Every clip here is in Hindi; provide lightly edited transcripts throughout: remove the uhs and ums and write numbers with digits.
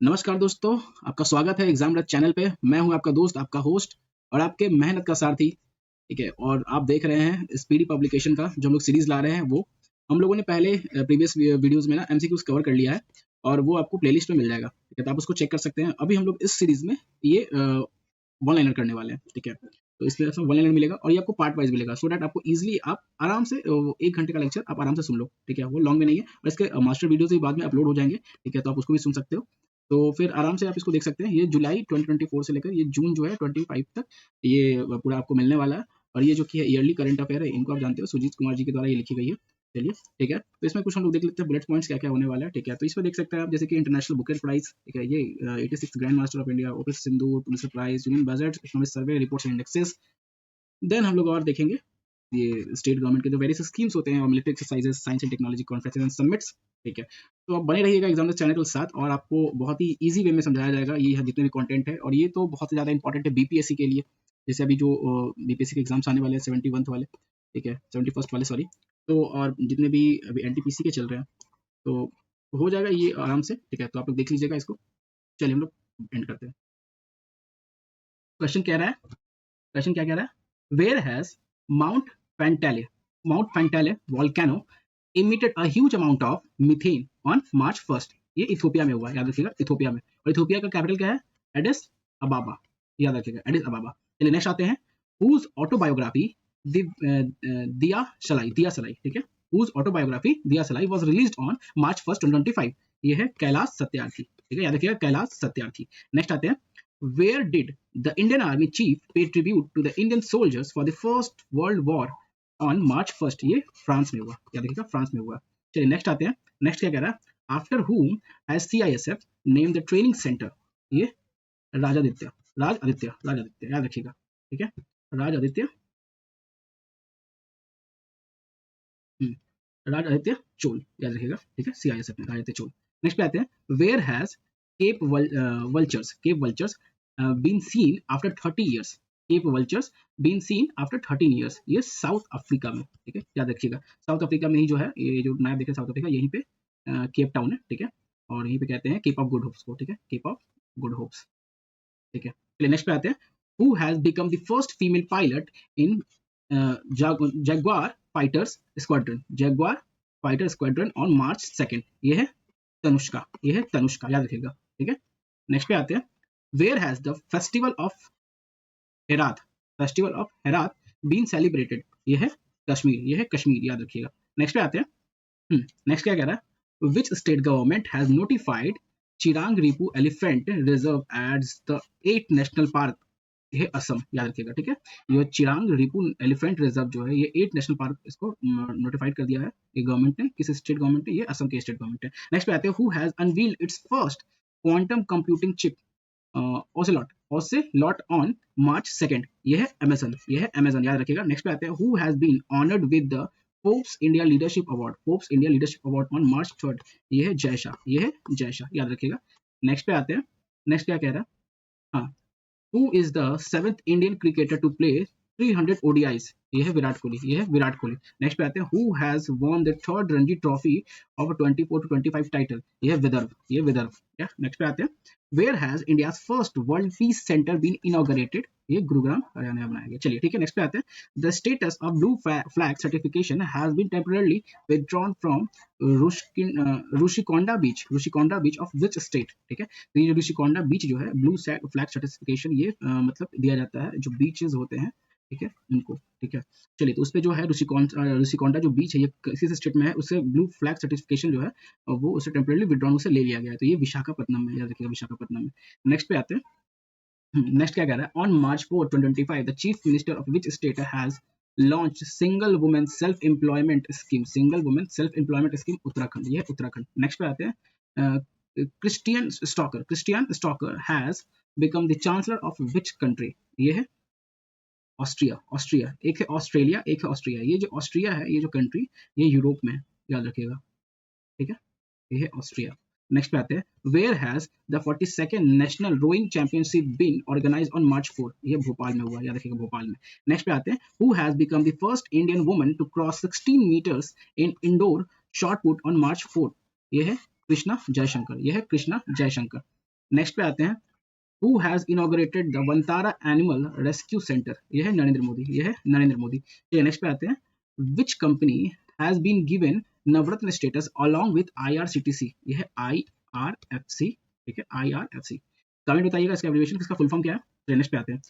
नमस्कार दोस्तों, आपका स्वागत है एग्जाम रथ चैनल पे। मैं हूं आपका दोस्त, आपका होस्ट और आपके मेहनत का सारथी। ठीक है, और आप देख रहे हैं स्पीडी पब्लिकेशन का जो हम लोग सीरीज ला रहे हैं। वो हम लोगों ने पहले प्रीवियस वीडियोस में ना एमसीक्यूज कवर कर लिया है और वो आपको प्लेलिस्ट में मिल जाएगा। ठीक है, तो आप उसको चेक कर सकते हैं। अभी हम लोग इस सीरीज में ये वन लाइनर करने वाले हैं। ठीक है, तो इसमें वन लाइनर मिलेगा और ये आपको पार्ट वाइज मिलेगा, सो दैट आपको इजीली आप आराम से 1 घंटे का लेक्चर आप आराम से सुन लो। ठीक है, वो लॉन्ग में नहीं है और इसके मास्टर वीडियोस भी बाद में अपलोड हो जाएंगे। ठीक है, तो आप उसको भी सुन सकते हो। तो फिर आराम से आप इसको देख सकते हैं। ये जुलाई 2024 से लेकर ये जून जो है 25 तक ये पूरा आपको मिलने वाला है। और ये जो कि है ईयरली करंट अफेयर है, इनको आप जानते हो, सुजीत कुमार जी के द्वारा ये लिखी गई है। चलिए, ठीक है, तो इसमें कुछ हम लोग देख लेते हैं बुलेट पॉइंट्स क्या क्या होने वाला है। ठीक है, तो इसमें देख सकते हैं आप, जैसे कि इंटरनेशनल बुकर प्राइज। ठीक है, ये 86 grand master of India, opus Sindhu, police prize, union budget, economic survey, reports and indexes. Then हम लोग और देखेंगे ये स्टेट गवर्नमेंट के जो वेरियस स्कीम्स होते हैं और military exercises, science and technology conferences and summits. ठीक है, तो आप बने रहिएगा एग्जाम चैनल के साथ और आपको बहुत ही इजी वे में समझाया जाएगा ये जितने भी कंटेंट है। और ये तो बहुत ज़्यादा इंपॉर्टेंट है बीपीएससी के लिए। जैसे अभी जो बीपीएससी के एग्जाम्स आने वाले हैं 71 वाले, ठीक है, 71st वाले, सॉरी। तो और जितने भी अभी एनटीपीसी के चल रहे हैं, तो हो जाएगा ये आराम से। ठीक है, तो आप लोग देख लीजिएगा इसको। चलिए हम लोग एंड करते हैं। क्वेश्चन कह रहा है, क्वेश्चन क्या कह रहा है, where has Mount Fentale Mount Fentale volcano emitted a huge amount of methane on March 1st। ये इथियोपिया में हुआ है, याद रखिएगा, इथियोपिया में। और इथियोपिया का कैपिटल क्या है? एडिस अबाबा, याद रखिएगा, एडिस अबाबा। चलिए नेक्स्ट आते हैं, हुज ऑटोबायोग्राफी दिया सलाई, दिया सलाई, ठीक है, हुज ऑटोबायोग्राफी दिया सलाई was released on March 1st 2025। ये है कैलाश सत्यार्थी। ठीक है, याद रखिएगा, कैलाश सत्यार्थी। नेक्स्ट आते हैं, where did the Indian Army chief pay tribute to the Indian soldiers for the First World War on March 1st? ये फ्रांस में हुआ, याद रखिएगा, फ्रांस में हुआ। चलिए नेक्स्ट आते हैं। नेक्स्ट क्या कह रहा है, after whom has CISF named the training center? ये राजादित्य, राजादित्य, राजादित्य, याद रखिएगा। ठीक है, राजादित्य, राजादित्य चोल, याद रखिएगा। ठीक है, CISF में राजादित्य चोल। नेक्स्ट पे आते हैं, where has Cape vultures been seen after 30 years? Cape vultures been seen after 13 years? ये साउथ अफ्रीका में। ठीक है, याद रखिएगा, साउथ अफ्रीका में ही जो है, ये जो मैप देखे साउथ अफ्रीका, यहीं पे केप टाउन है। ठीक है, और यहीं पे कहते हैं केप ऑफ गुड होप्स को। ठीक है, केप ऑफ गुड होप्स। ठीक है, चलिए नेक्स्ट पे आते हैं, who has become the first female pilot in Jaguar fighters squadron? Jaguar fighter squadron on March 2nd? ये है तनुष्का, ये है तनुष्का, याद रखिएगा। ठीक है, नेक्स्ट पे आते हैं, where has the festival of Herath, festival of Herath been celebrated? ये है कश्मीर, ये है कश्मीर, याद रखिएगा। नेक्स्ट पे आते हैं, नेक्स्ट क्या कह रहा है, which state government has notified Chirang Ripu elephant reserve as the 8 national park? ये है असम, याद रखिएगा। ठीक है, ये चिरांग रिपू एलिफेंट रिजर्व जो है, ये 8 नेशनल पार्क इसको नोटिफाइड कर दिया है ये गवर्नमेंट ने। किस स्टेट गवर्नमेंट ने? ये असम के स्टेट गवर्नमेंट है। नेक्स्ट पे आते हैं, who has unveiled its first quantum computing chip Ocelot, Ocelot on March 2nd? ये है अमेजन, ये है अमेजन, याद रखिएगा। नेक्स्ट पे आते हैं, who has been honoured with the Forbes India leadership award, Forbes India leadership award on March 3rd? ये है जय शाह, ये है जय शाह, याद रखिएगा। नेक्स्ट पे आते हैं, नेक्स्ट क्या कह रहा है, हाँ, who is the 7th Indian cricketer to play 300 ODIs? ये है विराट कोहली, ये है विराट कोहली। नेक्स्ट पे आते हैं, who has won the 3rd Ranji trophy of 24 to 25 title? ये है विदर्भ, ये विदर्भ। नेक्स्ट पे आते हैं, where has India's first world peace centre been inaugurated? ये गुरुग्राम, हरियाणा में बनाया गया। चलिए ठीक है, नेक्स्ट पे आते हैं, the status of blue flag certification has been temporarily withdrawn from Rushikonda beach, Rushikonda beach of which state? ठीक है, तो ये जो ऋषिकोंडा बीच जो है, ब्लू फ्लैग सर्टिफिकेशन, ये मतलब दिया जाता है जो बीचेस होते हैं, ठीक है, उनको। ठीक है, चलिए, तो उस पे जो है ऋषिकोंडा जो बीच है, ये किसी स्टेट में है, उससे ब्लू फ्लैग सर्टिफिकेशन जो है वो उससे टेम्परली विड्रॉन उसे ले लिया गया है। तो ये विशाखापट्टनम में, याद रखिएगा, विशाखापट्टनम में। नेक्स्ट पे आते हैं, नेक्स्ट क्या कह रहा है, on March 4 2025 the chief minister of which state has launch single women self employment scheme? Single women self employment scheme, Uttarakhand, ये है उत्तराखंड। नेक्स्ट पे आते हैं, Christian stalker has become the chancellor of which country? ये है ऑस्ट्रिया, ऑस्ट्रिया। एक है ऑस्ट्रेलिया, एक है ऑस्ट्रिया। ये जो ऑस्ट्रिया है, ये जो कंट्री, ये यूरोप में है, याद रखिएगा। ठीक है, ये है ऑस्ट्रिया। नेक्स्ट पे आते हैं, where has the 42nd national rowing championship been organised on March 4? ये भोपाल में हुआ, याद रखिएगा, भोपाल में। नेक्स्ट पे आते हैं, who has become the first Indian woman to cross 16 metres in indoor shot put on March 4? ये है कृष्णा जयशंकर, ये है कृष्णा जयशंकर। नेक्स्ट पे आते हैं, who has inaugurated the Vantara animal rescue centre, ये है नरेंद्र मोदी, ये है नरेंद्र मोदी। चलिए नेक्स्ट पे आते हैं, which company has been given Navratna status along with IRCTC, ये है IRFC, ठीक है IRFC। कमेंट बताइएगा इसका एब्रिविएशन, इसका फुल फॉर्म क्या है। तो नेक्स्ट पे आते हैं,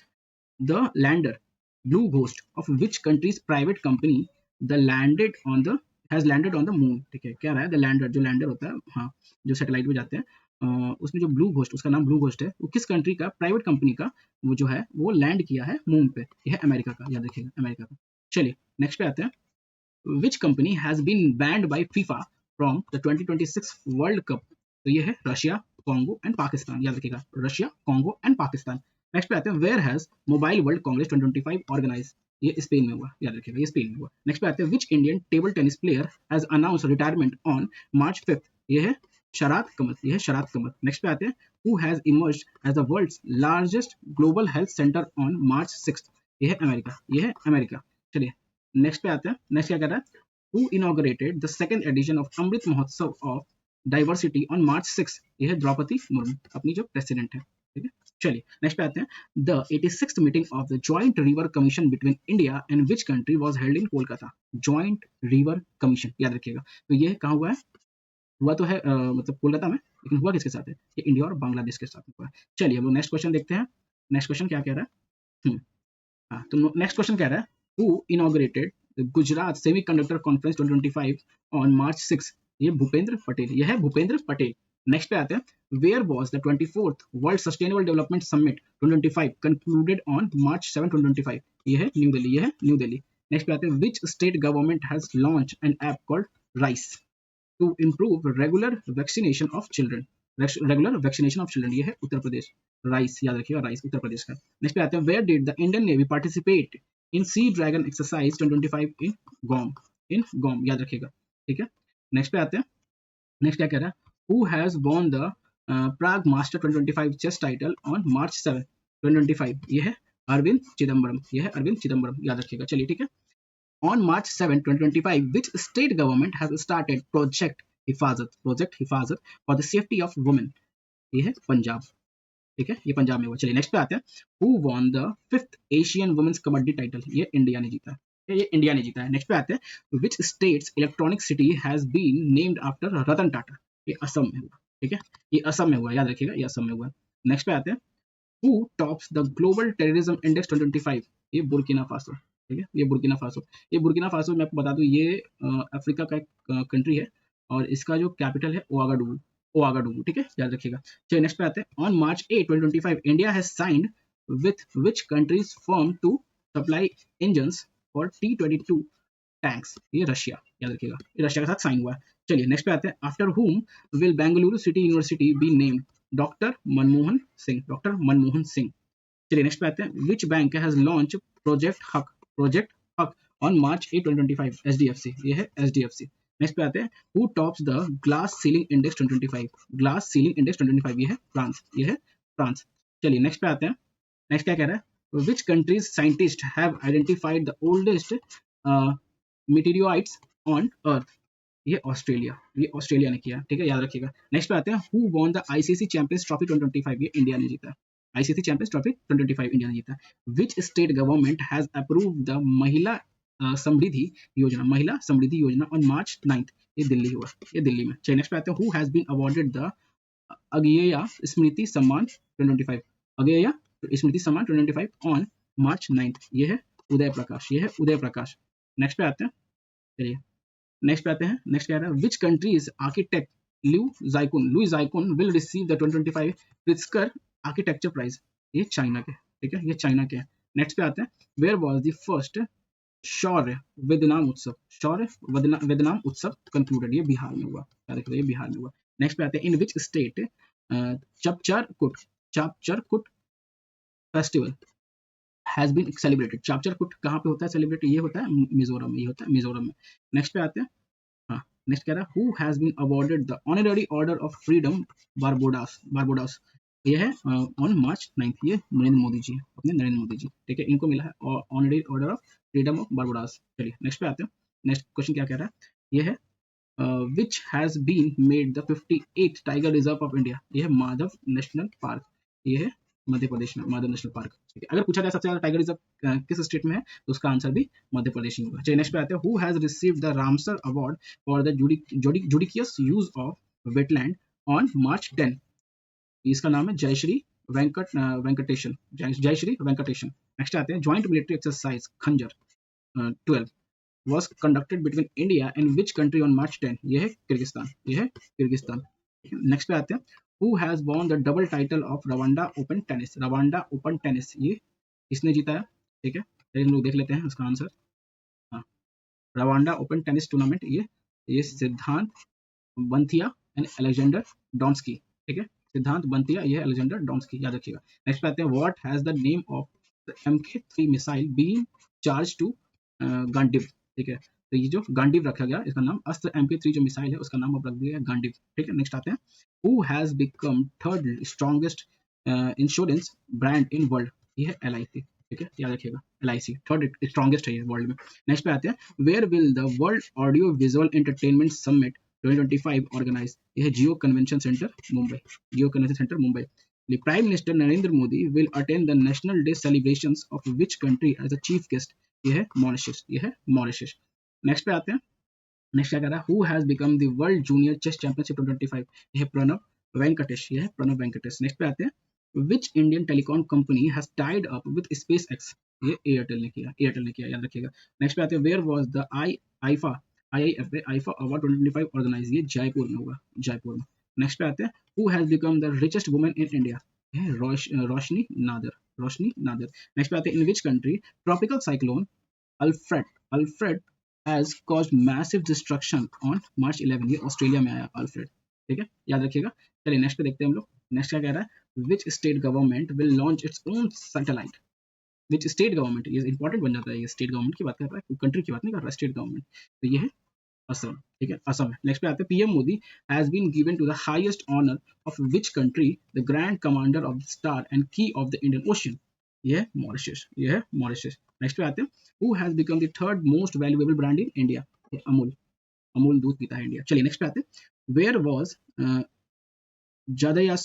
the lander blue ghost of which countries private company the landed on the has landed on the moon, ठीक है क्या रहा है, द लैंडर, जो लैंडर होता है, हाँ जो सैटेलाइट में जाते हैं, उसमें जो ब्लू घोस्ट, उसका नाम ब्लू घोस्ट है, वो किस कंट्री का प्राइवेट कंपनी का वो जो है वो लैंड किया है मून पे, ये है अमेरिका का, याद रखिएगा अमेरिका का। चलिए नेक्स्ट पे आते हैं, which company has been banned by FIFA from the 2026 world cup, तो ये है रशिया, कॉन्गो एंड पाकिस्तान, याद रखिएगा Russia, Congo and Pakistan. Next पे आते हैं, where has mobile world congress 2025 organise, ये स्पेन में हुआ, याद रखिएगा ये स्पेन में हुआ। नेक्स्ट पे आते हैं, which Indian table tennis player has announce retirement on March 5, ये है शरात कमल, ये है शरात कमल। नेक्स्ट पे आते हैं, who has emerged as the world's largest global health centre on March 6, ये है अमेरिका, ये है अमेरिका। चलिए नेक्स्ट पे आते हैं, नेक्स्ट क्या कह रहा है, who inaugurated the second edition of Amrit Mahotsav of Diversity on March 6, ये है द्रौपदी मुर्मू, अपनी जो प्रेसिडेंट है, ठीक है। चलिए नेक्स्ट पे आते हैं, the 86th meeting of the joint river commission between India and which country was held in Kolkata, joint river commission, याद रखिएगा। तो ये कहाँ हुआ है, हुआ तो है मतलब कोलकाता में, लेकिन हुआ किसके साथ है, ये इंडिया और बांग्लादेश के साथ में हुआ है। चलिए हम लोग नेक्स्ट क्वेश्चन देखते हैं, नेक्स्ट क्वेश्चन क्या कह रहा है। हाँ तो नेक्स्ट क्वेश्चन कह रहा है, who inaugurated Gujarat semiconductor conference 2025 on March 6, ये भूपेंद्र पटेल, ये है भूपेंद्र पटेल। नेक्स्ट पे आते हैं, where was the 24th world sustainable development summit 2025 concluded on March 7, 2025, ये है न्यू दिल्ली, ये है न्यू दिल्ली। नेक्स्ट पे आते हैं, which state government has launch an app called rise to improve regular vaccination of children, regular vaccination of children, ये है उत्तर प्रदेश, राइस, याद रखिएगा राइस उत्तर प्रदेश का। नेक्स्ट पे आते हैं, where did the Indian navy participate in sea dragon exercise 2025 in Guam, in गोम, याद रखिएगा, ठीक है। नेक्स्ट पे आते हैं, नेक्स्ट क्या कह रहा है, who has won the Prague master 2025 chess title on March 7, 2025, ये है अरविंद चिदम्बरम, ये है अरविंद चिदम्बरम, याद रखिएगा। चलिए ठीक है, on March 7, 2025, which state government has started Project Hifazat for the safety of women, ये है पंजाब, ठीक है ये पंजाब में हुआ। चलिए नेक्स्ट पे आते हैं, who won the 5th Asian Women's kabaddi title, ये इंडिया ने जीता है, ये इंडिया ने जीता है। नेक्स्ट पे आते हैं, which state's electronic city has been named after Ratan Tata, ये असम में हुआ, ठीक है ये असम में हुआ, याद रखिएगा ये असम में हुआ। नेक्स्ट पे आते हैं, who tops the global terrorism index 2025, ये बुर्किना फासो, ठीक है ये बुर्किना फासो। ये बुर्किना फासो मैं आपको बता दूं, ये अफ्रीका का एक कंट्री है और इसका जो कैपिटल है ओआगाडुगु, ओआगाडुगु, ठीक है याद रखिएगा। चलिए नेक्स्ट पे आते हैं, on March 8, 2025 India has signed with which countries firm to supply engines for T-22 tanks, ये रशिया, याद रखिएगा ये रशिया के साथ साइन हुआ है। चलिए नेक्स्ट पे आते हैं, आफ्टर हुम will Bengaluru city university be named, doctor Manmohan Singh, doctor Manmohan Singh. चलिए नेक्स्ट पे आते हैं, which bank has launch project हक ऑन March 8, 2025, HDFC, ये है HDFC। नेक्स्ट पे आते हैं, who tops the glass ceiling index 2025, glass ceiling index 2025, ये है फ्रांस, ये है फ्रांस। चलिए नेक्स्ट पे आते हैं, नेक्स्ट क्या कह रहा है, which countries scientist have identified the oldest meteorites on earth, ये ऑस्ट्रेलिया, ये ऑस्ट्रेलिया ने किया, ठीक है याद रखिएगा। नेक्स्ट पे आते हैं, who won the ICC champions trophy 2025, ये इंडिया ने जीता है, आईसीसी चैंपियंस ट्रॉफी 2025 इंडिया ने जीता है। Which state government has approved the महिला समृद्धि योजना, महिला समृद्धि योजना ऑन March 9, ये दिल्ली हुआ, ये दिल्ली में। चलिए नेक्स्ट पे आते हैं, who has been awarded the Agyeya Smriti Samman 2025, अगेया Smriti Samman 2025 on March 9, ये है उदय प्रकाश, ये है उदय प्रकाश। नेक्स्ट पे आते हैं, चलिए नेक्स्ट पे आते हैं, नेक्स्ट क्या है, which countries architect Liu Jiakun will receive the 2025 Pritzker architecture prize, ये चाइना के, ठीक है ये चाइना के। नेक्स्ट पे आते हैं, वेयर वाज द फर्स्ट शौर्य वेदनाम उत्सव, शौर्य वेदनाम उत्सव कंक्लूडेड, ये बिहार में हुआ, याद रखिए ये बिहार में हुआ। नेक्स्ट पे आते हैं, in which state Chapchar Kut festival has been celebrated, Chapchar Kut कहाँ पे होता है सेलिब्रेट, ये होता है मिजोरम में, ये होता है मिजोरम में। नेक्स्ट पे आते हैं, हाँ नेक्स्ट कह रहा है, who has been awarded the honorary order of freedom Barbados, Barbados, ये है ऑन March 9, ये नरेंद्र मोदी जी, अपने नरेंद्र मोदी जी, ठीक है इनको मिला है honorary order of freedom of Barbados. चलिए नेक्स्ट पे आते हैं, नेक्स्ट क्वेश्चन क्या कह रहा है, ये है which has been made the 58th tiger reserve of India. ये है माधव नेशनल पार्क, ये है मध्य प्रदेश में माधव नेशनल पार्क। ठीक है, अगर पूछा जाए सबसे ज्यादा टाइगर रिजर्व किस स्टेट में है तो उसका आंसर भी मध्य प्रदेश ही होगा। चलिए नेक्स्ट पे आते हैं, who has received the Ramsar award for the judicious use of wetland on March 10। इसका नाम है जयश्री वेंकटेशन, जयश्री वेंकटेशन। नेक्स्ट आते हैं, ज्वाइंट मिलिट्री एक्सरसाइज खंजर 12 was conducted between India and which country on March 10। ये है किर्गिस्तान, ये है किर्गिस्तान। नेक्स्ट पे आते हैं, who has won the double title of Rwanda Open Tennis। Rwanda open tennis ये किसने जीता है? ठीक है, चलिए हम लोग देख लेते हैं उसका आंसर। हाँ, रवांडा ओपन टेनिस टूर्नामेंट ये सिद्धांत बंथिया एंड अलेक्जेंडर डॉन्स्की। ठीक है, सिद्धांत बंथिया, ये अलेक्जेंडर डॉन्स्की, याद रखिएगा। नेक्स्ट पे आते हैं, what has the name of the MK3 missile been charge to Gandiv. ठीक है, तो ये जो गांडीव रखा गया, इसका नाम अस्त्र MK3 जो मिसाइल है उसका नाम अब रख दिया गांडीव। ठीक है, नेक्स्ट आते हैं, who has become third strongest insurance brand in world. ये है LIC। ठीक है, याद रखिएगा, LIC थर्ड स्ट्रॉन्गेस्ट है ये वर्ल्ड में। नेक्स्ट पे आते हैं, where will the world audio visual entertainment summit 2025 organise. यह है Jio convention centre Mumbai, Jio convention centre Mumbai. The Prime Minister Narendra Modi will attend the National Day celebrations of which country as a chief guest। ये है मॉरिशस, ये है मॉरिशस। नेक्स्ट पे आते हैं, नेक्स्ट क्या कह रहा है, who has become the world junior chess championship 2025। ये है प्रणव वेंकटेश, ये है प्रणव वेंकटेश। नेक्स्ट पे आते हैं, which Indian telecom company has tied up with space x. ये एयरटेल ने किया, एयरटेल ने किया, याद रखिएगा। नेक्स्ट पे आते हैं, where was the IIFA IIFA award 2025 organise. ये जयपुर में होगा, जयपुर में। नेक्स्ट पे आते हैं, who has become the richest woman in India. Roshni Nadar, Roshni Nadar. Next पे आते हैं, in which country tropical cyclone Alfred has caused massive destruction on March 11। ये ऑस्ट्रेलिया में आया अल्फ्रेड। ठीक है, याद रखिएगा। चलिए नेक्स्ट पे देखते हैं हम लोग। नेक्स्ट क्या कह रहा है, which state government will launch its own satellite. Which state government, ये इंपॉर्टेंट बन जाता है, ये स्टेट गवर्नमेंट की बात कर रहा है, कंट्री की बात नहीं कर रहा है, स्टेट गवर्नमेंट। तो ये है असम। ठीक है, असम है। नेक्स्ट पे आते हैं, PM Modi has been given to the highest honour of which country the grand commander of the star and key of the Indian ocean. ये है मॉरिशस, ये है मॉरिशस। नेक्स्ट पे आते हैं, who has become the third most valuable brand in India. Amul, Amul दूध पीता है इंडिया। चलिए नेक्स्ट पे आते हैं, वेयर वाज जदया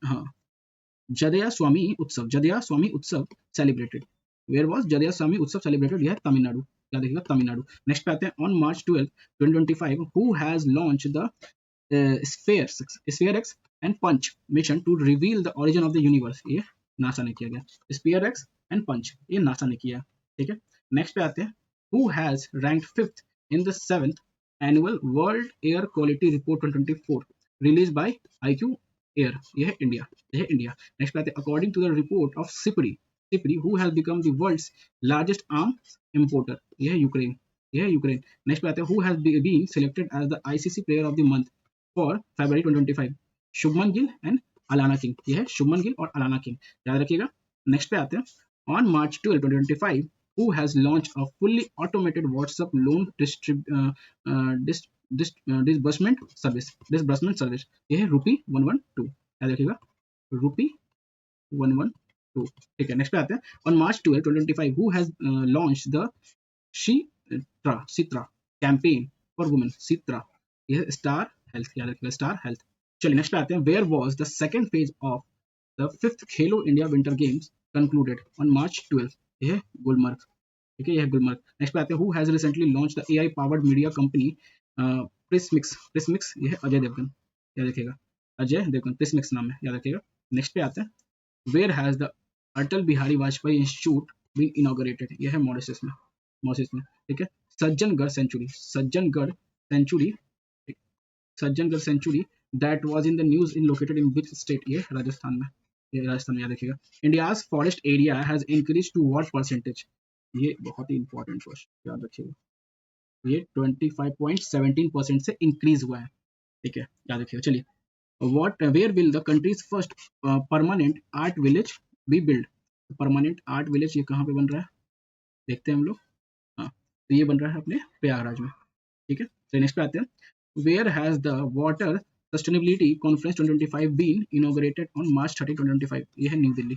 हाँ जदया स्वामी उत्सव, जदया स्वामी उत्सव सेलिब्रेटेड। वेयर वाज जदया स्वामी उत्सव सेलिब्रेटेड। यह है तमिलनाडु, क्या देखिएगा, तमिलनाडु। नेक्स्ट पे आते हैं, on March 12, 2025 who has launch the SPHEREx and PUNCH mission to reveal the origin of the universe. ये नासा ने किया गया, स्फीयर एक्स एंड पंच, ये नासा ने किया। ठीक है, नेक्स्ट पे आते हैं, who has ranked 5th in the 7th annual world air quality report 2024 release by IQ air. ये है इंडिया, ये है इंडिया। नेक्स्ट पे आते हैं, according to the report of SIPRI who has become the world's largest arms importer. ये है यूक्रेन, ये है यूक्रेन। नेक्स्ट पे आते हैं, who has been selected as the ICC player of the month for February 2025। Shubman Gill and Alana King, ये है शुभमन गिल और अलाना किंग, याद रखिएगा। नेक्स्ट पे आते हैं, on March 12, 2025 who has launched a fully automated WhatsApp loan disbursement service। ये है रूपी 112, याद रखिएगा, रूपी 112। ठीक है, नेक्स्ट पे आते हैं, on March 12, 2025 who has launched the Sitra campaign for women. Sitra, ये है स्टार हेल्थ, याद रखिएगा, स्टार हेल्थ। चलिए नेक्स्ट पे आते हैं, where was the second phase of the 5th Khelo India winter games concluded on March 12। ये है गुलमर्ग। ठीक है, यह है गुलमर्ग। नेक्स्ट पे आते हैं, who has recently launch the AI powered media company Prismix. ये है अजय देवगन, याद रखिएगा, अजय देवगन, प्रिस्मिक्स नाम है, याद रखिएगा। नेक्स्ट पे आते हैं, where has the Atal Bihari Vajpayee institute been inaugurated. यह है मॉरिशस में, मॉरिशस में। ठीक है, Sajjangarh sanctuary, Sajjangarh sanctuary, Sajjangarh sanctuary that was in the news in located in which state. ये राजस्थान में, ये राजस्थान में, याद रखिएगा। India's forest area has increase to what percentage. ये बहुत ही इंपॉर्टेंट क्वेश्चन, याद रखिएगा, ये 25.17% से इंक्रीज हुआ है। ठीक है, याद रखिएगा। चलिए, where will the country's first permanent art village be build. Permanent art village ये कहाँ पे बन रहा है, देखते हैं हम लोग। हाँ, तो ये बन रहा है अपने प्रयागराज में। ठीक है, तो नेक्स्ट पे आते हैं, where has the water sustainability conference 2025 been inaugurated on March 30, 2025। ये है न्यू दिल्ली,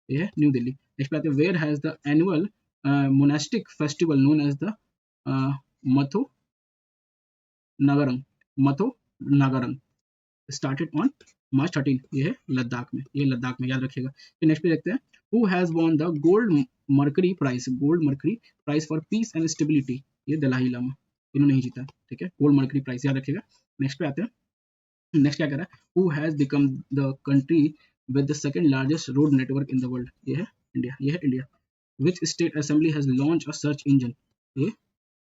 ये है न्यू दिल्ली। नेक्स्ट पे आते हैं, where has the annual monastic festival known as the Matho Nagrang Matho Nagrang started on March 13, ये है लद्दाख में, ये लद्दाख में, याद रखिएगा। फिर नेक्स्ट पे देखते हैं, who has won the gold mercury prize for peace and stability, ये दलाई लामा, इन्होंने नहीं जीता, ठीक है, गोल्ड मर्करी प्राइज, याद रखिएगा। नेक्स्ट पे आते हैं, नेक्स्ट क्या कह रहा है, who has become the country with the second largest road network in the world, ये है इंडिया, ये है India. Which state assembly has launch a search engine, ये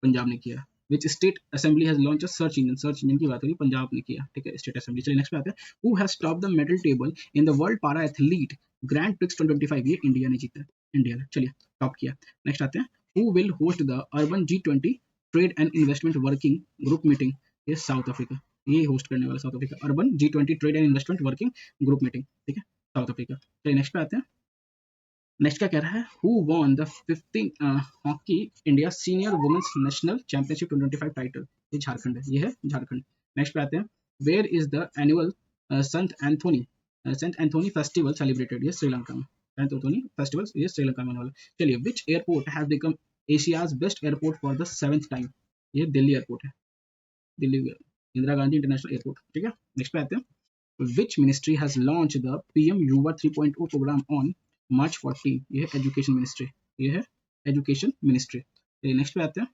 पंजाब ने किया। Which state assembly has launch a search engine की बात हो रही, पंजाब ने किया, ठीक है, स्टेट असेंबली। चलिए नेक्स्ट पे आते हैं, who has top the medal table in the world पारा एथलीट ग्रैंड प्रिक्स 2025, ये इंडिया ने जीता, इंडिया ने, चलिए टॉप किया। नेक्स्ट आते हैं, who will host the urban G20 trade and investment working group meeting, ये साउथ अफ्रीका, ये होस्ट करने वाला south Africa, urban G20 trade and investment working group meeting, ठीक है, साउथ अफ्रीका। चलिए नेक्स्ट पे आते हैं, नेक्स्ट क्या कह रहा है, who won the 15 hockey India senior women's national championship 2025 title, ये झारखंड है, ये है झारखंड। नेक्स्ट पे आते हैं, where is the annual Saint Anthony festival celebrated, ये श्रीलंका में, सेंट एंथोनी फेस्टिवल ये श्रीलंका में होने वाला। चलिए, which airport has become Asia's best airport for the 7th time, ये दिल्ली एयरपोर्ट है, दिल्ली इंदिरा गांधी इंटरनेशनल एयरपोर्ट, ठीक है। नेक्स्ट पे आते हैं, which ministry has launched the PM Yuva 3.0 program on March 14, ये है एजुकेशन मिनिस्ट्री, ये है एजुकेशन मिनिस्ट्री। नेक्स्ट पे आते हैं,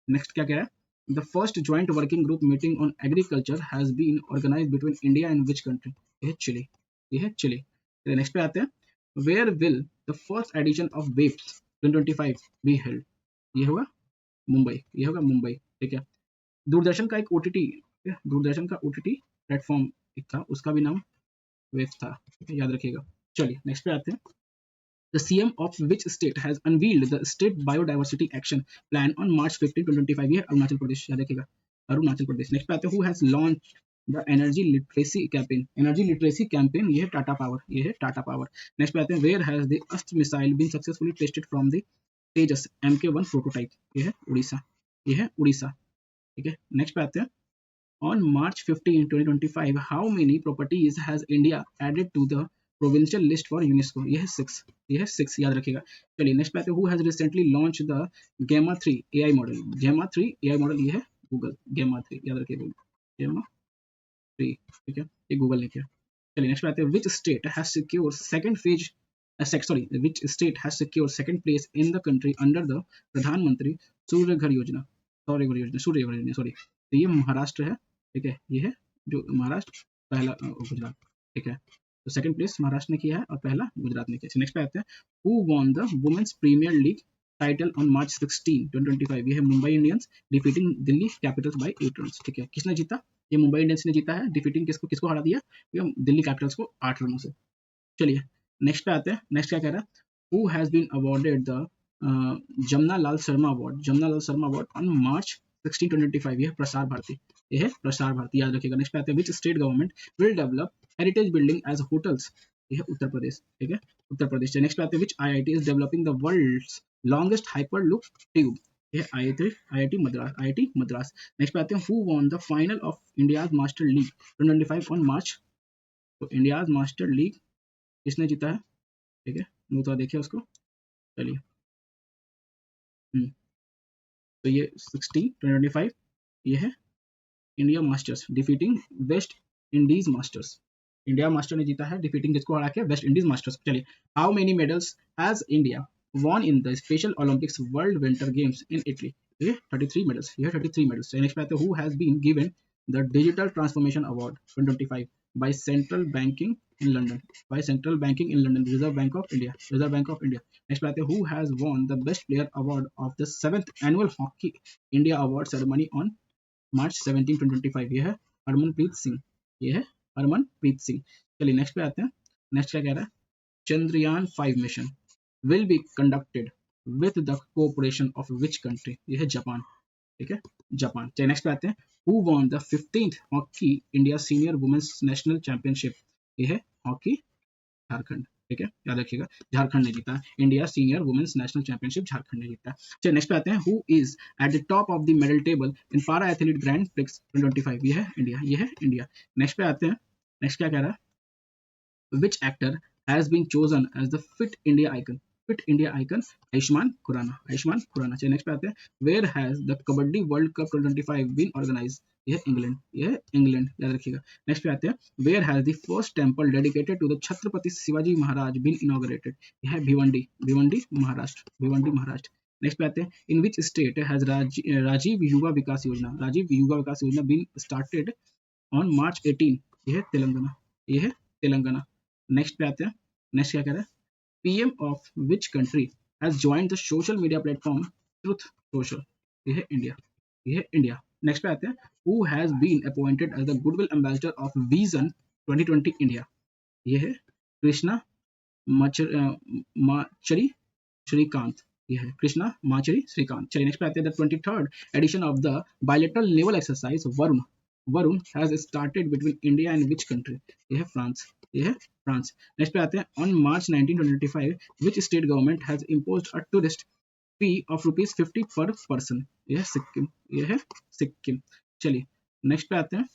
नेक्स्ट क्या कह रहा है, the first joint working group meeting on agriculture has been organised between India and which country, ये है चिली, ये है चिली। नेक्स्ट पे आते हैं, where will the first edition of waves 2025 be held, ये होगा मुंबई, ये होगा मुंबई, ठीक है। दूरदर्शन का एक ओटीटी, दूरदर्शन का ओटीटी प्लेटफॉर्म एक था, उसका भी नाम वेव था, याद रखिएगा। चलिए नेक्स्ट पे आते हैं, the CM of which state has unveiled the state biodiversity action plan on March 15, 2025, ये अरुणाचल प्रदेश, याद रखिएगा, अरुणाचल प्रदेश। नेक्स्ट पे आते हैं, who has launch the energy literacy campaign, ये है टाटा पावर, ये है टाटा पावर। नेक्स्ट पे आते हैं, where has the Astra missile been successfully tested from the Tejas MK1 prototype, ये है उड़ीसा, ये है उड़ीसा, ठीक है। नेक्स्ट पे आते हैं, on March 15, 2025, how many properties has India added to the provincial list for UNESCO, ये है 6, ये है 6, याद रखिएगा। चलिए नेक्स्ट पे आते हैं, who has recently launched the Gamma 3 AI model, Gamma 3 AI model, ये है गूगल, Gamma 3, याद रखिएगा, Gamma 3, ठीक है, ये गूगल ने किया। चलिए नेक्स्ट पे आते हैं, which state has secured which state has secured second place in the country under the प्रधानमंत्री सूर्य घर योजना, सूर्य घर योजना, सॉरी, तो ये महाराष्ट्र है, ठीक है, ये है जो महाराष्ट्र, पहला गुजरात, ठीक है, तो सेकंड प्लेस महाराष्ट्र ने किया है और पहला गुजरात ने किया। नेक्स्ट पे आते हैं, who won the women's premier league title on March 16, 2025, ये है Mumbai Indians defeating Delhi capitals by 8 runs, ठीक है, किसने जीता, ये मुंबई इंडियंस ने जीता है, डिफीटिंग किसको हरा दिया, दिल्ली कैपिटल्स को 8 रनों से। चलिए नेक्स्ट पे आते हैं, नेक्स्ट क्या कह रहा है, who has been awarded the Jamuna Lal Sharma award on March 16, 2025, ये है प्रसार भारती, ये है प्रसार भारती, याद रखिएगा। नेक्स्ट पे आते हैं, which state government will develop heritage building as hotels, ये है उत्तर प्रदेश, ठीक है, उत्तर प्रदेश। नेक्स्ट पे आते हैं, which IIT is developing the world's longest hyperloop tube, ये है IIT मद्रास। नेक्स्ट पे आते हैं, who won the final of India's master league 2025 on March, तो इंडियाज मास्टर लीग किसने जीता है, ठीक है, तो देखिए उसको, चलिए, तो ये 2025, ये है India masters defeating West Indies masters, India master ने जीता है डिफीटिंग किसको हरा के, वेस्ट इंडीज मास्टर्स। चलिए, how many medals has India won in the Special Olympics World Winter Games in Italy, ये 33 मेडल्स, ये 33 मेडल्स। नेक्स्ट पे आते हैं, who has been given the Digital Transformation Award 2025 by Central Banking in London, Reserve Bank of India, next पे आते हैं, who has won the Best Player Award of the 7th Annual Hockey India Award Ceremony on March 17, 2025, ये है हरमनप्रीत सिंह, ये है हरमनप्रीत सिंह। चलिए नेक्स्ट पे आते हैं, नेक्स्ट क्या कह रहा है, Chandrayaan 5 mission will be conducted with the cooperation of which country, ये है जापान, ठीक है, जापान। चलिए नेक्स्ट पे आते हैं, who won the 15th hockey India senior women's national championship, ये है हॉकी झारखंड, ठीक है, याद रखिएगा, झारखंड ने जीता India senior women's national championship, Jharkhand ने जीता। चलिए नेक्स्ट पे आते हैं, who is at the top of the medal table in para athlete grand prix 2025, ये है इंडिया, ये है इंडिया। नेक्स्ट पे आते हैं, नेक्स्ट क्या कह रहा है, which actor has been chosen as the Fit India icon, Ayushman Khurana. चलिए नेक्स्ट पे आते हैं, where has the kabaddi world cup 2025 been organized, ये है इंग्लैंड, ये है इंग्लैंड, याद रखिएगा। नेक्स्ट पे आते हैं, where has the first temple dedicated to the Chhatrapati Shivaji Maharaj been inaugurated? ये है भिवंडी, भिवंडी महाराष्ट्र, भिवंडी महाराष्ट्र। नेक्स्ट पे आते हैं, in which state has Rajiv Yuva Vikas योजना, राजीव युवा विकास योजना बीन स्टार्टेड ऑन March 18? ये है तेलंगाना, ये है तेलंगाना। नेक्स्ट पे आते हैं, नेक्स्ट क्या कह रहा है, PM of which country has joined the social media platform truth social? ये है इंडिया, ये है इंडिया। नेक्स्ट पे आते हैं, who has been appointed as the goodwill ambassador of vision 2020 India? ये है कृष्णा माचरी श्रीकांत, ये है कृष्णा माचरी श्रीकांत। चलिए नेक्स्ट पे आते हैं, the 23rd edition of the bilateral naval exercise Varun, Varun has started between India and which country? ये है फ्रांस, ये है फ्रांस। नेक्स्ट पे आते हैं, on March 19, 2025 which state government has imposed a tourist fee of ₹50 पर पर्सन? ये है सिक्किम, ये है सिक्किम। चलिए नेक्स्ट पे आते हैं,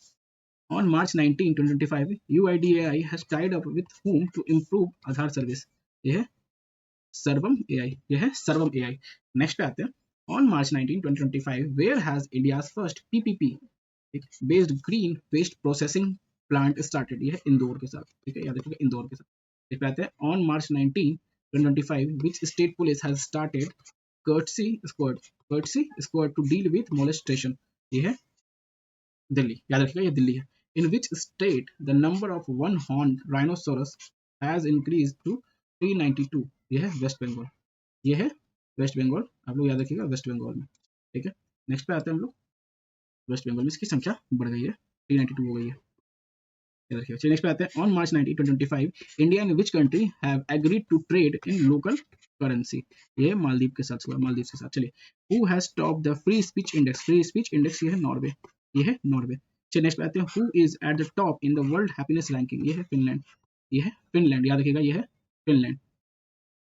on March 19, 2025 UIDAI has tied up with whom to improve Aadhaar service? ये है सर्वम एआई, ये है सर्वम एआई। नेक्स्ट पे आते हैं, on March 19, 2025 where has India's first PPP based green waste processing plant started? ये है इंदौर के साथ, ठीक है, याद रखिएगा इंदौर के साथ। नेक्स्ट पे आते हैं, on March 19, 2025 which state police has started courtesy squad to deal with molestation? ये है दिल्ली, याद रखिएगा ये दिल्ली है। In which state the number of one horn rhinoceros has increase to 392? ये है वेस्ट बंगाल, ये है वेस्ट बंगाल, आप लोग याद रखिएगा वेस्ट बंगाल में, ठीक है। नेक्स्ट पे आते हैं हम लोग, वेस्ट बंगाल में इसकी संख्या बढ़ गई है, 392 हो गई है, याद रखिएगा। चलिए नेक्स्ट पे आते हैं, on March 19, 2025 India and which country have agreed to trade in local currency? ये मालदीव के साथ हुआ, मालदीव के साथ। चलिए, who has top the free speech index? Free speech index ये है नॉर्वे, ये है नॉर्वे। चलिए नेक्स्ट पे आते हैं, who is at the top in the world happiness ranking? ये है फिनलैंड, ये है फिनलैंड, याद रखिएगा ये है Finland.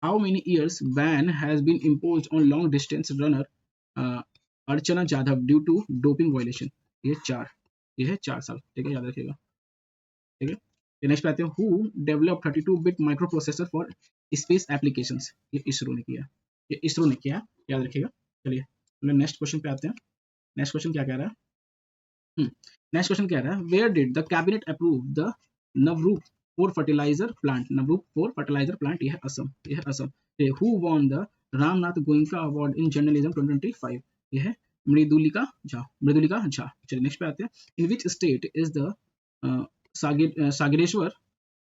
How many years ban has been imposed on long distance runner Archana Jadhav due to doping violation? ये 4, ये है 4 साल, ठीक है, याद रखिएगा, ठीक है। नेक्स्ट पे आते हैं, हु डेवलप 32-बिट microprocessor for space applications? ये इसरो ने किया, ये इसरो ने किया, याद रखिएगा। चलिए नेक्स्ट क्वेश्चन पे आते हैं, नेक्स्ट क्वेश्चन क्या कह रहा है, नेक्स्ट क्वेश्चन कह रहा है, where did the cabinet approve the Namrup 4 fertiliser plant? Namrup 4 fertiliser plant, ये है असम, ये है Assam. Who won the Ramnath Goenka award in journalism 2025? ये है मृदुलिका झा, मृदुलिका झा। चलिए नेक्स्ट पे आते हैं, in which state is the Sagareshwar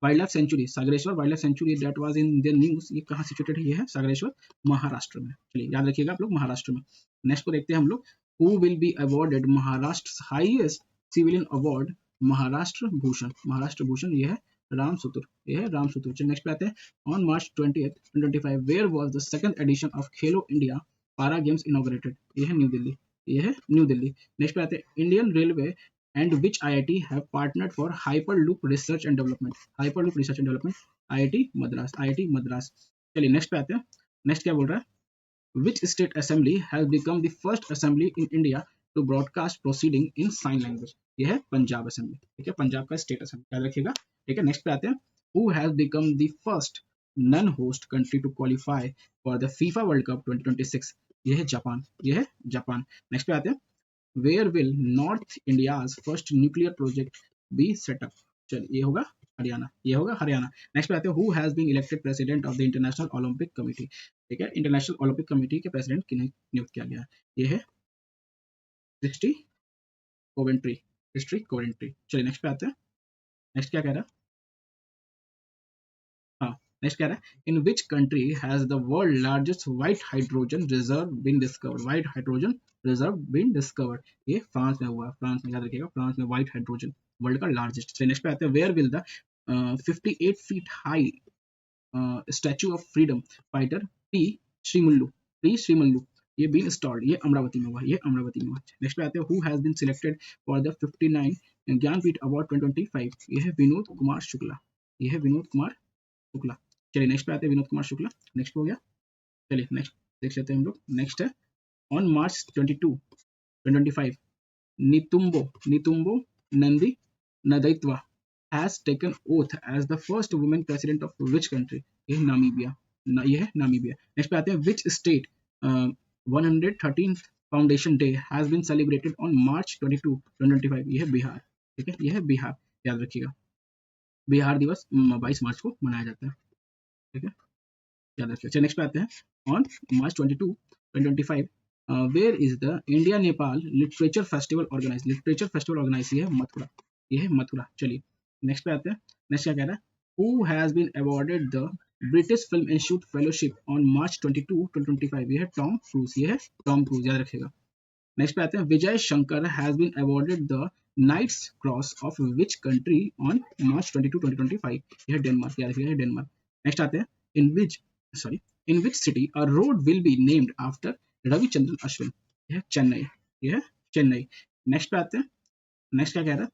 wild life sanctuary? Sagareshwar wild life sanctuary that was in the news, ये कहाँ सिचुएटेड है? ये है सागरेश्वर महाराष्ट्र में, चलिए याद रखिएगा आप लोग महाराष्ट्र में। नेक्स्ट को देखते हैं हम लोग, who will be awarded Maharashtra highest civilian award Maharashtra Bhushan? Maharashtra Bhushan ये है राम सुतुर, ये है राम सुतुर। चलिए नेक्स्ट पे आते हैं, on March 20, 2025 where was the second edition of Khelo India para games inaugurated? ये है न्यू दिल्ली, ये है न्यू दिल्ली। नेक्स्ट पे आते हैं, Indian railway and which IIT have partnered for Hyperloop Research and Development? Hyperloop Research and Development, IIT Madras, IIT Madras। चलिए नेक्स्ट पे आते हैं, नेक्स्ट क्या बोल रहा है, which state assembly has become the first assembly in India to broadcast proceeding in sign language? ये है पंजाब असेंबली, ठीक है, पंजाब का स्टेट असेंबली, याद रखिएगा, ठीक है। नेक्स्ट पे आते हैं, who has become the first non-host country to qualify for the FIFA World Cup 2026? ये है जापान, ये है जापान। नेक्स्ट पे आते हैं, where will North India's first nuclear project be set up? चलिए ये होगा हरियाणा, ये होगा हरियाणा। नेक्स्ट पे आते हैं, who has been elected president of the International Olympic Committee? ठीक है, इंटरनेशनल ओलंपिक कमेटी के प्रेसिडेंट किन्हें नियुक्त किया गया? ये है क्रिस्टी कोवेंट्री, क्रिस्टी कोवेंट्री। चलिए नेक्स्ट पे आते हैं, नेक्स्ट क्या कह रहा है, हाँ नेक्स्ट कह रहा है, in which country has the world largest white hydrogen reserve been discovered? White hydrogen reserve been discovered, ये फ्रांस में हुआ, फ्रांस में, याद रखिएगा फ्रांस में व्हाइट हाइड्रोजन वर्ल्ड का लार्जेस्ट। चलिए नेक्स्ट पे आते हैं, where will the 58 feet high statue of freedom fighter T Sriramulu ये बीन इंस्टॉल्ड? ये अमरावती में हुआ, ये अमरावती में हुआ। नेक्स्ट पे आते हैं, who has been selected for the 59 Jnanpith award 2025? ये है विनोद कुमार शुक्ला, ये है विनोद कुमार शुक्ला। चलिए नेक्स्ट पे आते हैं, विनोद कुमार शुक्ला, नेक्स्ट हो गया। चलिए नेक्स्ट देख लेते हैं हम लोग, नेक्स्ट है, on March 22, 2025 Netumbo Nandi Ndaitwah has taken oath as the first woman president of which country? ये है नामीबिया, ये है नामीबिया। नेक्स्ट पे आते हैं, which state 113th foundation day has been celebrated on March 22 2025? ये है बिहार, ठीक है, ये है बिहार, याद रखिएगा। बिहार दिवस 22 मार्च को मनाया जाता है, ठीक है, याद रखिए। चलिए नेक्स्ट पे आते हैं। On March 22 2025 where is the India Nepal literature festival organise? Literature festival organise, ये है मथुरा, ये है मथुरा। चलिए नेक्स्ट पे आते हैं। नेक्स्ट क्या कह रहा है? Who has been awarded the British film institute fellowship on March 22 2025? ये है टॉम क्रूज, ये है टॉम क्रूज, याद रखिएगा। नेक्स्ट पे आते हैं। Vijay Shankar has been awarded the knight's cross of which country on March 22 2025? ये है डेनमार्क, याद रखिएगा, डेनमार्क। नेक्स्ट आते हैं। In which sorry in which city a road will be named after Ravichandran Ashwin? यह है चेन्नई, यह है चेन्नई। नेक्स्ट पे आते हैं। नेक्स्ट क्या कह रहा है?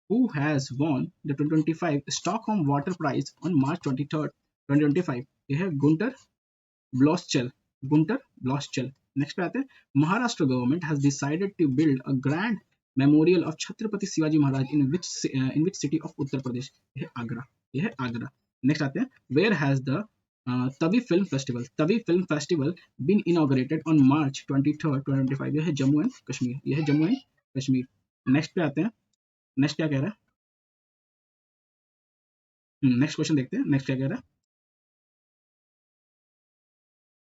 Who has won the 2025 Stockholm Water Prize on March 23rd 2025? यह है Gunter Bloschl, Gunter Bloschl. Next पे आते हैं। Maharashtra government has decided to build a grand memorial of Chhatrapati Shivaji Maharaj in which city of Uttar Pradesh? यह है आगरा, यह है आगरा। नेक्स्ट आते हैं। Where has the Tawi film festival been inaugurated on March 23rd 2025? यह है जम्मू एंड कश्मीर, यह है जम्मू एंड कश्मीर। नेक्स्ट पे आते हैं। नेक्स्ट क्या कह रहा है? नेक्स्ट क्वेश्चन देखते हैं। नेक्स्ट क्या कह रहा है?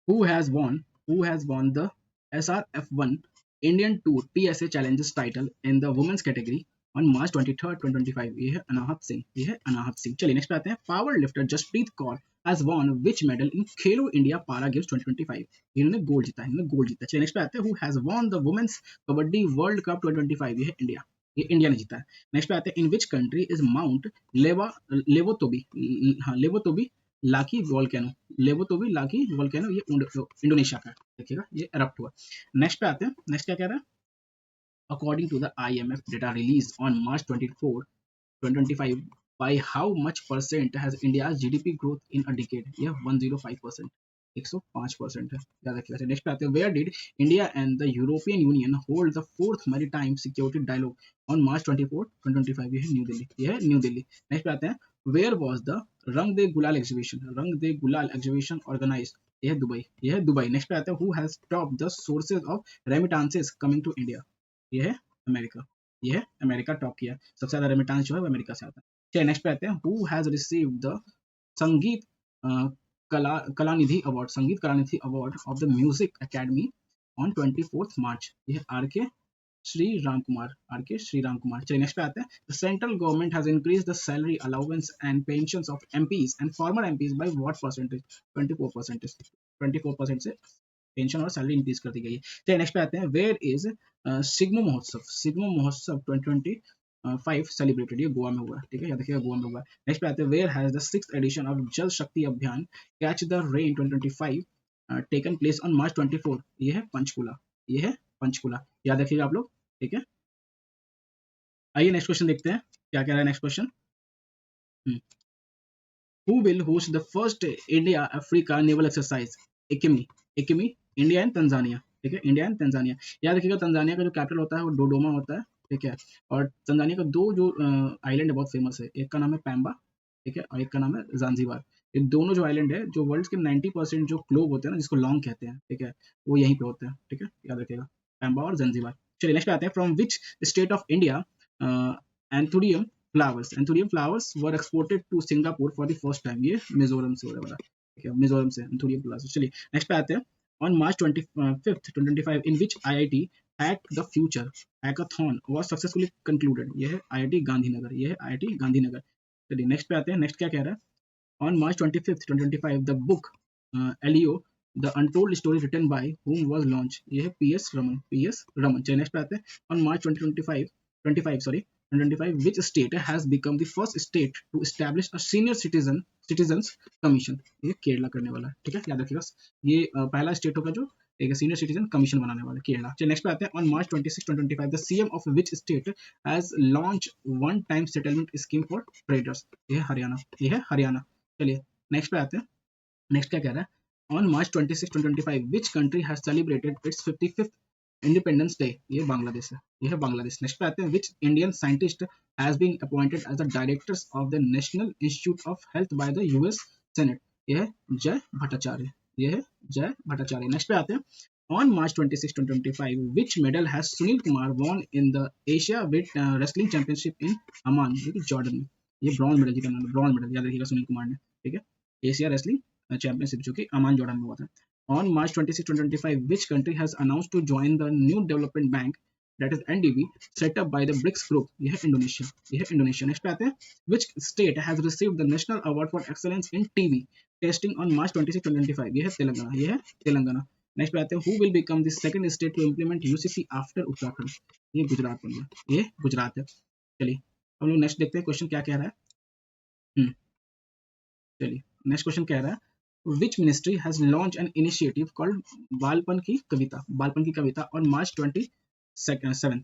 who has won who has won the SRF1 Indian Tour PSA Challenges title in the women's category on March 23rd 2025? ये है अनाहत सिंह, ये है अनाहत सिंह। चलिए नेक्स्ट पे आते हैं। Power lifter Jaspreet Kaur has won which medal in Khelo India para games 2025? इन्होंने गोल्ड जीता है, इन्होंने गोल्ड जीता है। चलिए नेक्स्ट पे आते हैं। who has won the women's kabaddi world cup 2025? ये है इंडिया, ये इंडिया ने जीता है। नेक्स्ट पे आते हैं। In which country is mount लेवोतोबी, हाँ लेवोतोबी लाकी वोल्केनो, लेवोतोबी लाकी वोल्केनो, ये इंडोनेशिया का, देखिएगा, ये एरप्ट हुआ। नेक्स्ट पे आते हैं। नेक्स्ट क्या कह रहा है? According to the IMF data release on March 24 2025 by how much percent has India's GDP growth in a decade? यह 105%, 105% है, याद रखिएगा। नेक्स्ट पे आते हैं। Where did India and the European union hold the fourth maritime security dialogue on March 24 2025? ये है न्यू दिल्ली, ये है न्यू दिल्ली। नेक्स्ट पे आते हैं। वेयर वॉज द रंग दे गुलाल एग्जीबिशन, रंग दे गुलाल एग्जीबिशन ऑर्गेनाइज? यह है दुबई, यह है दुबई। नेक्स्ट पे आते हैं। Who has top the sources of remittances coming to India? यह है अमेरिका, यह है अमेरिका टॉप किया, सबसे ज्यादा रेमिटांस जो है वो अमेरिका से आता है। चलिए नेक्स्ट पे आते हैं। हु हैज रिसीव्ड द संगीत कलानिधि अवार्ड, संगीत Kalanidhi award of the music academy on 24 मार्च? ये है RK श्री राम कुमार, RK श्री राम कुमार। चलिए नेक्स्ट पे आते हैं। The central government has increase the salary allowance and pensions of MPs and farmer MPs by what percentage? 24%, 24% से पेंशन और सैलरी इंक्रीज कर दी गई है। चलिए नेक्स्ट पे आते हैं। वेयर इज सिग्मो महोत्सव, सिग्मो महोत्सव 2025 सेलिब्रेटेड? ये गोवा में हुआ है, ठीक है, याद रखिएगा, गोवा में हुआ है। नेक्स्ट पे आते हैं। Where has the 6th edition of Jal Shakti Abhiyan catch the rain 2025 taken place on March 24? ये है पंचकुला, ये है पंचकुला, याद रखिएगा आप लोग, ठीक है। आइए नेक्स्ट क्वेश्चन देखते हैं, क्या कह रहा है next question. Who will host the first India Africa naval exercise? AIKEYME, AIKEYME, India and Tanzania, ठीक है, इंडिया एंड तंजानिया। याद रखिएगा तंजानिया का जो कैपिटल होता है वो डोडोमा होता है, ठीक है। और तंजानिया का दो जो आइलैंड है बहुत फेमस है, एक का नाम है पैम्बा, ठीक है, और एक का नाम है जांजीबार। ये दोनों जो आइलैंड है, जो वर्ल्ड के 90% जो ग्लोब होते हैं ना, जिसको लॉन्ग कहते हैं, ठीक है, वो यहीं पे होते हैं, ठीक है, याद रखिएगा, पैम्बा और जांजीबार। चलिए नेक्स्ट पे आते हैं। From which state of India anthurium flowers were exported to Singapore for the first time? ये मिजोरम से हो रहा है, ठीक है, मिजोरम से एंथोरियम फ्लावर्स। चलिए नेक्स्ट पे आते हैं। On March 25th 2025 in which IIT hack the future hackathon was successfully concluded? ये है IIT गांधीनगर, ये है IIT गांधीनगर। चलिए नेक्स्ट पे आते हैं। नेक्स्ट क्या कह रहा है? On March 25th 2025 the book Elio The Untold Story written by whom was launched? ये है PS रमन, PS रमन। चलिए नेक्स्ट पे आते हैं। On March 2025 which state has become the first state to establish a senior citizens commission? ये केरला करने वाला है, ठीक है, याद रखिएगा, ये पहला स्टेट होगा जो एक सीनियर सिटीजन कमीशन बनाने वाला है, केरला। चलिए नेक्स्ट पे आते हैं। On March 26 2025 the CM of which state has launch one time settlement scheme for traders? ये है हरियाणा, ये है हरियाणा। चलिए नेक्स्ट पे आते हैं। नेक्स्ट क्या कह रहा है? On March 26 2025 which country has celebrated it's 55th independence day? ये बांग्लादेश है, ये है बांग्लादेश। नेक्स्ट पे आते हैं। Which Indian scientist has been appointed as the directors of the national institute of health by the US senate? ये है जय भट्टाचार्य, ये है जय भट्टाचार्य। नेक्स्ट पे आते हैं। On March 26, 2025, which medal has Sunil Kumar won in the Asia Weight Wrestling Championship in Amman, जो कि जॉर्डन में? ये ब्रॉन्ज मेडल जीता उन्होंने, ब्रॉन्ज मेडल याद रखिएगा सुनील कुमार ने, ठीक है। एशिया रेसलिंग चैंपियनशिप जो कि अमान जॉर्डन में हुआ था। On March 26, 2025, which country has announced to join the new development bank, that is NDB, set up by the BRICS group? यह है इंडोनेशिया, यह है इंडोनेशिया। नेक्स्ट पे आते हैं, which state has received the National Award for Excellence in TB testing on March 26, 2025? यह है तेलंगाना, यह है तेलंगाना। नेक्स्ट पे आते हैं, who will become the second state to implement UCC after Uttarakhand? ये गुजरात बन गया, ये गुजरात है। चलिए हम लोग नेक्स्ट देखते हैं क्वेश्चन क्या कह रहा है। चलिए नेक्स्ट क्वेश्चन कह रहा है, which ministry has launched an initiative called बालपन की कविता, बालपन की कविता on March 27,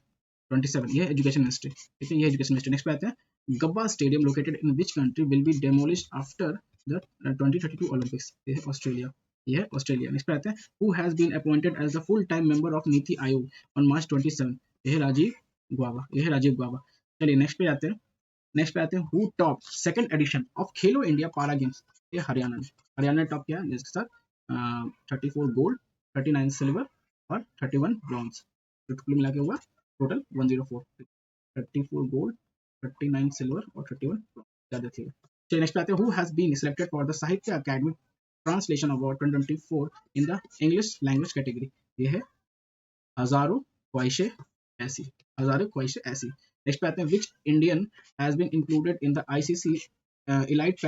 ये एजुकेशन मिनिस्ट्री, ठीक है, ये एजुकेशन मिनिस्ट्री। नेक्स्ट पे आते हैं, Gabba stadium located in which country will be demolished after the 2032 Olympics? ये है ऑस्ट्रेलिया, ये है ऑस्ट्रेलिया। नेक्स्ट पे आते हैं, who has been appointed as the full time member of Niti Aayog on March 27? ये है राजीव गौबा, ये है राजीव गौबा। चलिए नेक्स्ट पे आते हैं, नेक्स्ट पे आते हैं, who top second edition of Khelo India para games? ये हरियाणा ने, हरियाणा ने टॉप किया जिसके साथ 34 गोल्ड, 39 सिल्वर और 31 ब्रॉन्ज, तो कुल मिला के हुआ टोटल 104, 34 गोल्ड, 39 सिल्वर और 31 याद रखिएगा। चलिए नेक्स्ट पे आते हैं, who has been selected for the Sahitya Akademi translation award 2024 in the English language category? ये है हजारों ख्वाहिशें ऐसी, हजारों ख्वाहिशें ऐसी। नेक्स्ट पे आते हैं, which Indian has been included in the ICC elite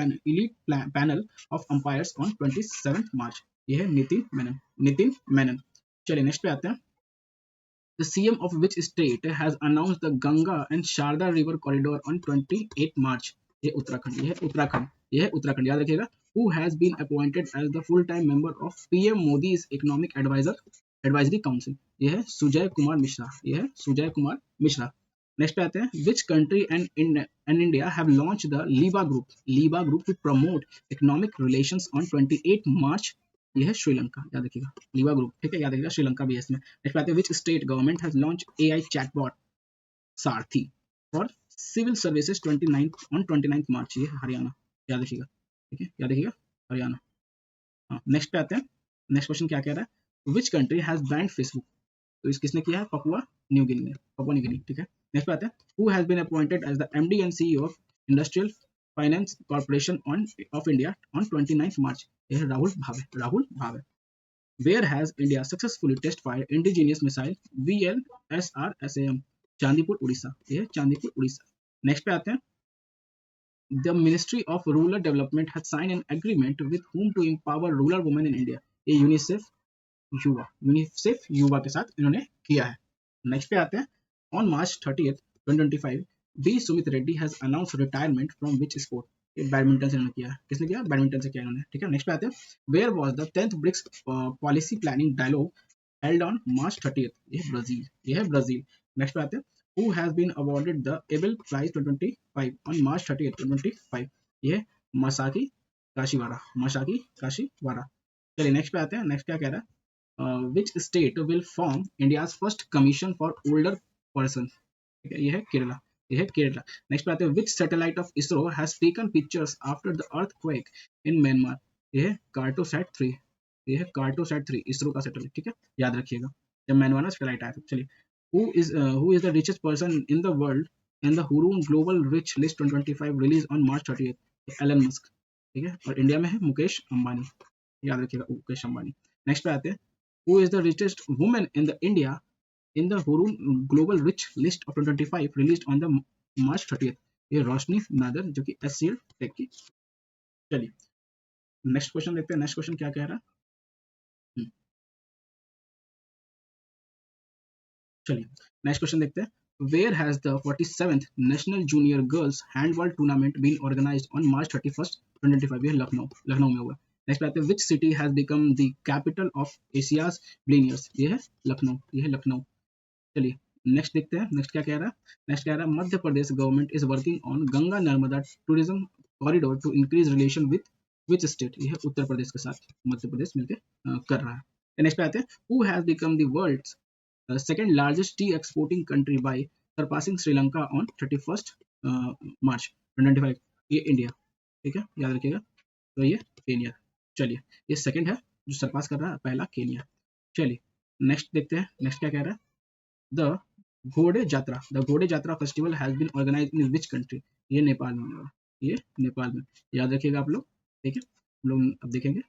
panel of umpires on 27 March? ये है नितिन मेनन, नितिन मेनन। चलिए नेक्स्ट पे आते हैं, the CM of which state has announced the Ganga and Sharda river corridor on 28 March? ये उत्तराखंड, ये है उत्तराखंड, ये है उत्तराखंड, याद रखिएगा। Who has been appointed as the full-time member of PM Modi's Economic Advisory Council? ये है सुजय कुमार मिश्रा, ये है सुजय कुमार मिश्रा। नेक्स्ट पे आते हैं, which country and India have launched the LIBA group to promote economic relations on 28 March? ये है श्रीलंका, याद रखिएगा, लीवा ग्रुप, ठीक है, याद रखिएगा, श्रीलंका भी है इसमें। नेक्स्ट पे आते हैं, which state government has launched AI chatbot Sarathi for civil services 29 मार्च? ये हरियाणा, याद रखिएगा, ठीक है, याद रखिएगा, हरियाणा। हाँ नेक्स्ट पे आते हैं, नेक्स्ट क्वेश्चन क्या कह रहा है, which country has banned Facebook? तो इस किसने किया है, पपुआ न्यू गिनी ने, पपुआ न्यू गिनी, ठीक है। नेक्स्ट पे आते हैं, who has been appointed as the MD and CEO of Industrial Finance Corporation of India on 29 March? ये है राहुल भावे, राहुल भावे। Where has India successfully test fired indigenous missile VLSRSAM? Chandipur Orissa, ये है चांदीपुर उड़ीसा। नेक्स्ट पे आते हैं, the Ministry of Rural Development has signed an agreement with whom to empower rural women in India? ये यूनिसेफ युवा के साथ इन्होंने किया है। नेक्स्ट पे आते हैं, on March 30th 2025 B Sumit Reddy has announced retirement from which sport? ये बैडमिंटन से इन्होंने किया है, किसने किया, बैडमिंटन से किया इन्होंने, ठीक है। नेक्स्ट पे आते हैं, where was the 10th BRICS policy planning dialogue held on March 30th? ये ब्राजील, ये है ब्राजील। नेक्स्ट पे आते हैं, who has been awarded the Abel Prize 2025 on March 30th 2025? ये मासाकी काशीवारा, मासाकी काशीवारा। चलिए नेक्स्ट पे आते हैं, नेक्स्ट क्या कह रहा है, which state will form India's first commission for older persons? ठीक है, ये है केरला, ये है केरला। नेक्स्ट पे आते हैं, which satellite of ISRO has taken pictures after the earthquake in Myanmar? ये है कार्टोसैट 3, ये है कार्टोसैट 3 इसरो का सैटेलाइट, ठीक है, याद रखिएगा, जब म्यांमार में सैटेलाइट आया था। चलिए, who is the richest person in the world in the Hurun Global Rich List 2025 released on March 30th? Elon Musk, ठीक है, और इंडिया में है मुकेश अंबानी, याद रखिएगा, मुकेश अंबानी। नेक्स्ट पे आते हैं, who is the richest woman in the India in the Hurun Global Rich List of 2025 released on the March 30th? ये रोशनी नादर जो कि HCL टेक की। चलिए नेक्स्ट क्वेश्चन देखते हैं, नेक्स्ट क्वेश्चन क्या कह रहा है। चलिए नेक्स्ट क्वेश्चन देखते हैं, where has the 47th National Junior Girls Handball Tournament been organized on March 31st 2025? ये लखनऊ, लखनऊ में हुआ। नेक्स्ट पे आते हैं, which city has become the capital of Asia's Billionaires? ये है लखनऊ, ये है लखनऊ। चलिए नेक्स्ट देखते हैं, नेक्स्ट क्या कह रहा है, नेक्स्ट कह रहा है, Madhya Pradesh government is working on Ganga Narmada tourism corridor to increase relation with which state? ये है उत्तर प्रदेश के साथ मध्य प्रदेश मिलकर कर रहा है। नेक्स्ट पे आते हैं, who has become the world's second largest tea exporting country by surpassing Sri Lanka on 31st March 2025? ये इंडिया, ठीक है, याद रखिएगा, तो ये केनिया। चलिए ये सेकंड है जो सरपास कर रहा है, पहला केनिया। चलिए नेक्स्ट देखते हैं, नेक्स्ट क्या कह रहा है, the Ghode Jatra festival has been organise in which country, ये नेपाल में होगा, ये नेपाल में, याद रखिएगा आप लोग, ठीक है। हम लोग अब देखेंगे